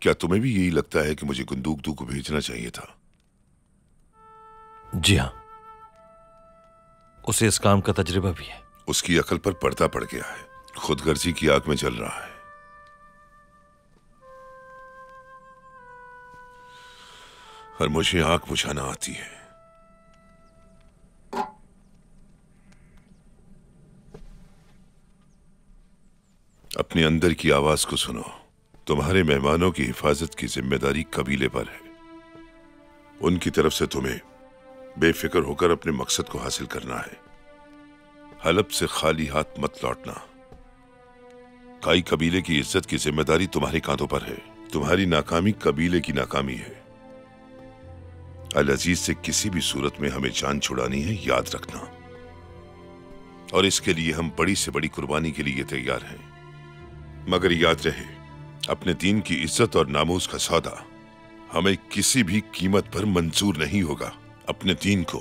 क्या तुम्हें भी यही लगता है कि मुझे गुंदूकदू को भेजना चाहिए था? जी हाँ, उसे इस काम का तजुर्बा भी है। उसकी अकल पर पर्दा पड़ गया है, खुदगर्जी की आग में जल रहा है। और मुझे आग बुझाना आती है। अपने अंदर की आवाज को सुनो। तुम्हारे मेहमानों की हिफाजत की जिम्मेदारी कबीले पर है। उनकी तरफ से तुम्हें बेफिक्र होकर अपने मकसद को हासिल करना है। हलब से खाली हाथ मत लौटना। काई कबीले की इज्जत की जिम्मेदारी तुम्हारे कांधों पर है। तुम्हारी नाकामी कबीले की नाकामी है। अल अजीज से किसी भी सूरत में हमें जान छुड़ानी है, याद रखना। और इसके लिए हम बड़ी से बड़ी कुर्बानी के लिए तैयार हैं। मगर याद रहे, अपने दीन की इज्जत और नामूस का सौदा हमें किसी भी कीमत पर मंजूर नहीं होगा। अपने दीन को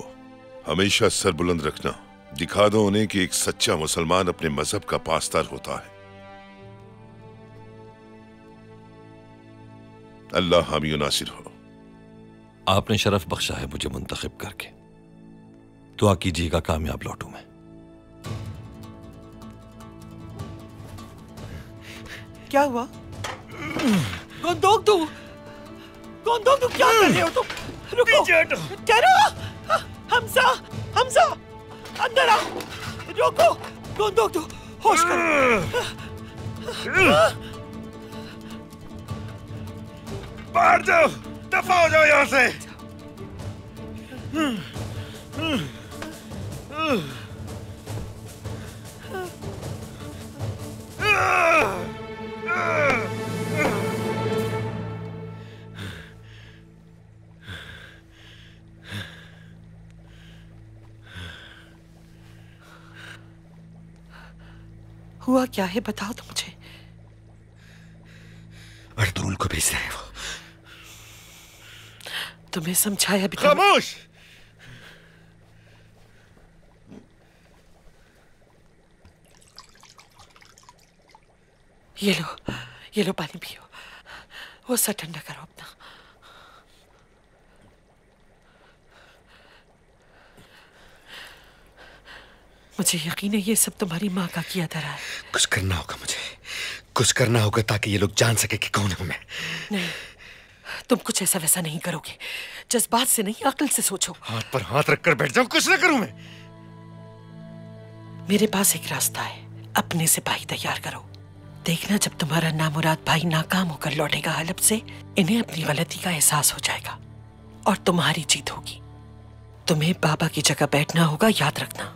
हमेशा सरबुलंद रखना। दिखा दो उन्हें कि एक सच्चा मुसलमान अपने मजहब का पासदार होता है। अल्लाह हामी व नासिर हो। आपने शरफ बख्शा है मुझे मुंतखब करके। दुआ कीजिएगा कामयाब लौटूं मैं। क्या हुआ? गुंदूकदू, गुंदूकदू क्या कर रहे हो तुम? रुको, ठहरो। हमजा, हमजा, अंदर आओ। रुको, गुंदूकदू, होश करो। मार दो, दफा हो जाओ यहाँ से। हुआ क्या है, बताओ तो मुझे। अर्तुरुल को भेज रहे हैं वो। तुम्हें समझाया भी? खामोश। ये लो पानी पियो। वो सर ठंडा करो अपना। मुझे यकीन है ये सब तुम्हारी माँ का किया धरा है। कुछ करना होगा मुझे, कुछ करना होगा ताकि ये लोग जान सके कि कौन हूं मैं। नहीं, तुम कुछ ऐसा वैसा नहीं करोगे। जज्बात से नहीं, अक्ल से सोचो। हाथ पर हाथ रखकर बैठ जाऊं, कुछ ना करूं मैं। मेरे पास एक रास्ता है। अपने सिपाही तैयार करो। देखना, जब तुम्हारा नामुराद भाई नाकाम होकर लौटेगा हलब से, इन्हें अपनी गलती का एहसास हो जाएगा और तुम्हारी जीत होगी। तुम्हें बाबा की जगह बैठना होगा, याद रखना।